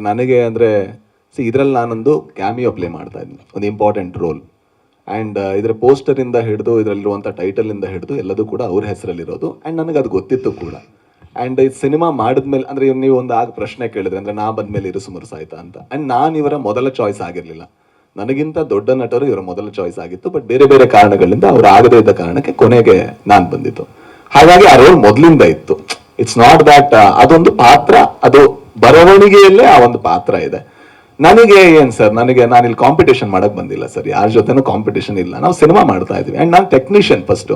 ನನಗೆ ಅಂದರೆ ಇದರಲ್ಲಿ ನಾನೊಂದು ಕ್ಯಾಮಿಯೋ ಪ್ಲೇ ಮಾಡ್ತಾ ಇದ್ದೀನಿ, ಒಂದು ಇಂಪಾರ್ಟೆಂಟ್ ರೋಲ್. ಆ್ಯಂಡ್ ಇದರ ಪೋಸ್ಟರಿಂದ ಹಿಡಿದು ಇದರಲ್ಲಿರುವಂಥ ಟೈಟಲಿಂದ ಹಿಡಿದು ಎಲ್ಲದೂ ಕೂಡ ಅವ್ರ ಹೆಸರಲ್ಲಿರೋದು. ಆ್ಯಂಡ್ ನನಗೆ ಅದು ಗೊತ್ತಿತ್ತು ಕೂಡ. ಆ್ಯಂಡ್ ಈ ಸಿನಿಮಾ ಮಾಡಿದ್ಮೇಲೆ ಅಂದರೆ ನೀವು ಒಂದು ಆಗ ಪ್ರಶ್ನೆ ಕೇಳಿದ್ರೆ ಅಂದರೆ ನಾ ಬಂದಮೇಲೆ ಇರು ಸುಮರು ಸಾಯ್ತಾ ಅಂತ. ಆ್ಯಂಡ್ ನಾನು ಇವರ ಮೊದಲ ಚಾಯ್ಸ್ ಆಗಿರಲಿಲ್ಲ. ನನಗಿಂತ ದೊಡ್ಡ ನಟರು ಇವರ ಮೊದಲ ಚಾಯ್ಸ್ ಆಗಿತ್ತು. ಬಟ್ ಬೇರೆ ಬೇರೆ ಕಾರಣಗಳಿಂದ ಅವ್ರು ಆಗದೇ ಇದ್ದ ಕಾರಣಕ್ಕೆ ಕೊನೆಗೆ ನಾನು ಬಂದಿತ್ತು. ಹಾಗಾಗಿ ಆ ರೋಲ್ ಮೊದಲಿಂದ ಇತ್ತು. ಇಟ್ಸ್ ನಾಟ್ ದ್ಯಾಟ್ ಅದೊಂದು ಪಾತ್ರ, ಅದು ಬರವಣಿಗೆಯಲ್ಲೇ ಆ ಒಂದು ಪಾತ್ರ ಇದೆ. ನನಗೆ ಏನ್ ಸರ್, ನಾನಿಲ್ಲಿ ಕಾಂಪಿಟೇಷನ್ ಮಾಡಕ್ ಬಂದಿಲ್ಲ ಸರ್, ಯಾರ ಜೊತೆನೂ ಕಾಂಪಿಟೇಷನ್ ಇಲ್ಲ. ನಾವು ಸಿನಿಮಾ ಮಾಡ್ತಾ ಇದೀವಿ. ಅಂಡ್ ನಾನು ಟೆಕ್ನಿಷಿಯನ್ ಫಸ್ಟ್.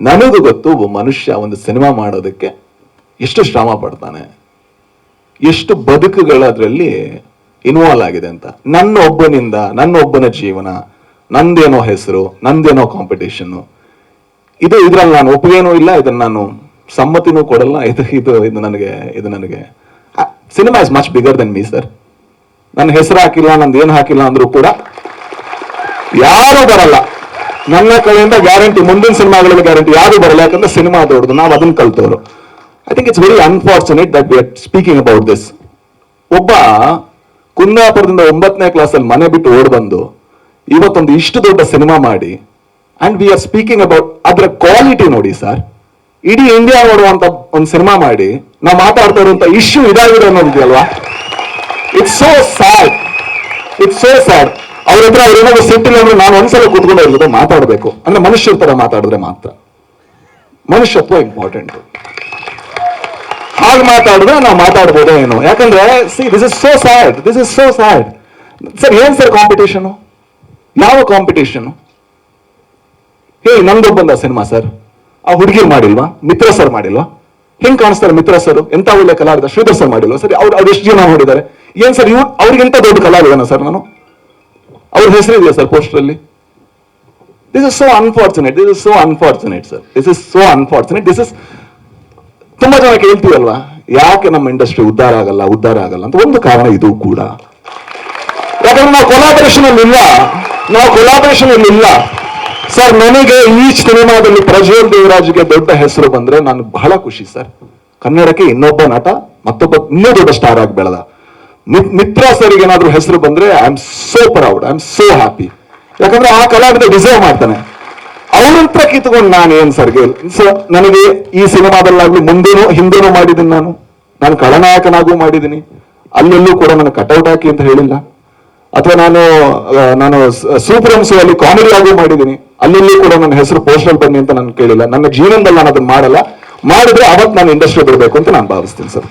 ನನಗೂ ಗೊತ್ತು ಒಬ್ಬ ಮನುಷ್ಯ ಒಂದು ಸಿನಿಮಾ ಮಾಡೋದಕ್ಕೆ ಎಷ್ಟು ಶ್ರಮ ಪಡ್ತಾನೆ, ಎಷ್ಟು ಬದುಕುಗಳು ಅದರಲ್ಲಿ ಇನ್ವಾಲ್ವ್ ಆಗಿದೆ ಅಂತ. ನನ್ನೊಬ್ಬನ ಜೀವನ, ನಂದೇನೋ ಹೆಸರು, ನಂದೇನೋ ಕಾಂಪಿಟೇಷನ್, ಇದ್ರಲ್ಲಿ ನಾನು ಒಪ್ಪಿಗೆನೂ ಇಲ್ಲ, ಇದನ್ನ ನಾನು ಸಮ್ಮತಿನೂ ಕೊಡಲ್ಲ. ಇದು ನನಗೆ cinema is much bigger then me sir. ನನ್ನ ಹೆಸರು ಹಾಕಿಲ್ಲ, ನಂದು ಏನು ಹಾಕಿಲ್ಲ ಅಂದ್ರೂ ಕೂಡ ಯಾರು ಬರಲ್ಲ ನನ್ನ ಕಡೆಯಿಂದ. ಗ್ಯಾರಂಟಿ ಮುಂದಿನ ಸಿನಿಮಾಗಳಲ್ಲಿ ಗ್ಯಾರಂಟಿ ಯಾರು ಬರಲ್ಲ, ಯಾಕಂದ್ರೆ ಸಿನಿಮಾ ದೊಡ್ಡದು, ನಾವು ಅದನ್ನ ಕಲ್ತವ್ರು. I think it's very unfortunate that we are speaking about this. ಒಬ್ಬ ಕುಂದಾಪುರದಿಂದ 9ನೇ ಕ್ಲಾಸಲ್ಲಿ ಮನೆ ಬಿಟ್ಟು ಓಡ್ ಬಂದು ಇವತ್ತೊಂದು ಇಷ್ಟು ದೊಡ್ಡ ಸಿನಿಮಾ ಮಾಡಿ, and we are speaking about ಅದರ ಕ್ವಾಲಿಟಿ ನೋಡಿ ಸರ್. ಇಡೀ ಇಂಡಿಯಾ ನೋಡುವಂತ ಒಂದು ಸಿನಿಮಾ ಮಾಡಿ ನಾವು ಮಾತಾಡ್ತಾ ಇರುವಂತ ಇಶ್ಯೂ ಇದಾಗಿದೆ ಅನ್ನೋದಿದೆಯಲ್ವಾ. It's so sad. ಅವ್ರ ಹತ್ರ ಅವ್ರೇನಾದ್ರು ಸಿಟ್ಟಿಲ್ಲ ಅಂದ್ರೆ ನಾನು ಒಂದ್ಸಲ ಕೂತ್ಕೊಂಡು ಅವ್ರ ಜೊತೆ ಮಾತಾಡಬೇಕು. ಅಂದ್ರೆ ಮನುಷ್ಯರ ತರ ಮಾತಾಡಿದ್ರೆ ಮಾತ್ರ. ಮನುಷ್ಯತ್ವ ಇಂಪಾರ್ಟೆಂಟ್. ಹಾಗೆ ಮಾತಾಡಿದ್ರೆ ನಾವು ಮಾತಾಡ್ಬೋದೇ ಏನೋ. ಯಾಕಂದ್ರೆ this is so sad sir. ಏನ್ ಸರ್ ಕಾಂಪಿಟೇಷನ್? ಯಾವ ಕಾಂಪಿಟೇಷನ್? ನಂದೊಬ್ಬಂದ ಸಿನಿಮಾ ಸರ್, ಆ ಹುಡುಗಿ ಮಾಡಿಲ್ವಾ? ಮಿತ್ರ ಸರ್ ಮಾಡಿಲ್ವಾ? ಹೆಂಗ್ ಕಾಣಿಸ್ತಾರೆ ಮಿತ್ರ ಸರ್? ಎಂತ ಒಳ್ಳೆ ಕಲಾವಿದ. ಶ್ರೀಧರ್ ಸರ್ ಮಾಡಿಲ್ವಾ ಸರ್? ಅವ್ರು ಎಷ್ಟು ಜನ ನೋಡಿದ್ದಾರೆ? ಏನ್ ಸರ್ ಅವ್ರಿಗೆಂತ ದೊಡ್ಡ ಕಲಾವಿದನ ಸರ್ ನಾನು? ಅವ್ರ ಹೆಸರಿದೆಯಾ ಸರ್ ಪೋಸ್ಟರ್ ಅಲ್ಲಿ? This is so unfortunate sir. This is ತುಂಬಾ ಜನ ಕೇಳ್ತೀವಲ್ವಾ, ಯಾಕೆ ನಮ್ಮ ಇಂಡಸ್ಟ್ರಿ ಉದ್ಧಾರ ಆಗಲ್ಲ ಅಂತ. ಒಂದು ಕಾರಣ ಇದು ಕೂಡ. ಯಾಕಂದ್ರೆ ನಾವು ಕೊಲಾಬರೇಷನ್ ಅಲ್ಲಿ ಇಲ್ಲ ಸರ್. ನನಗೆ ಈ ಸಿನಿಮಾದಲ್ಲಿ ಪ್ರಜ್ವಲ್ ದೇವರಾಜ್ಗೆ ದೊಡ್ಡ ಹೆಸರು ಬಂದ್ರೆ ನಾನು ಬಹಳ ಖುಷಿ ಸರ್. ಕನ್ನಡಕ್ಕೆ ಇನ್ನೊಬ್ಬ ನಟ ಮತ್ತೊಬ್ಬ ಇನ್ನೂ ದೊಡ್ಡ ಸ್ಟಾರ್ ಆಗಿ ಬೆಳೆದ. ಮಿತ್ರ ಸರಿಗೆ ಏನಾದ್ರೂ ಹೆಸರು ಬಂದ್ರೆ I am so proud, I am so happy. ಯಾಕಂದ್ರೆ ಆ ಕಲಾವಿದ ಡಿಸರ್ವ್ ಮಾಡ್ತಾನೆ. ಅವ್ರಂತ್ರ ಕಿತ್ಕೊಂಡು ನಾನು ಏನ್ ಸರ್ಗೆ ಸರ್. ನನಗೆ ಈ ಸಿನಿಮಾದಲ್ಲಾಗ್ಲಿ ಮುಂದೇನು ಹಿಂದೇನೂ ಮಾಡಿದ್ದೀನಿ. ನಾನು ಖಳನಾಯಕನಾಗೂ ಮಾಡಿದ್ದೀನಿ. ಅಲ್ಲೆಲ್ಲೂ ಕೂಡ ನನಗೆ ಕಟೌಟ್ ಹಾಕಿ ಅಂತ ಹೇಳಿಲ್ಲ. ಅಥವಾ ನಾನು ಸೂಪರ್ ಹಂಸು ಅಲ್ಲಿ ಕಾಮಿಡಿ ಆಗೂ ಮಾಡಿದ್ದೀನಿ. ಅಲ್ಲೆಲ್ಲೂ ಕೂಡ ನನ್ನ ಹೆಸರು ಪೋಸ್ಟರ್ ಬನ್ನಿ ಅಂತ ನಾನು ಕೇಳಿಲ್ಲ. ನನ್ನ ಜೀವನದಲ್ಲಿ ನಾನು ಅದನ್ನ ಮಾಡಿದ್ರೆ ಅವತ್ತು ನಾನು ಇಂಡಸ್ಟ್ರಿ ಬಿಡಬೇಕು ಅಂತ ನಾನು ಭಾವಿಸ್ತೀನಿ ಸರ್.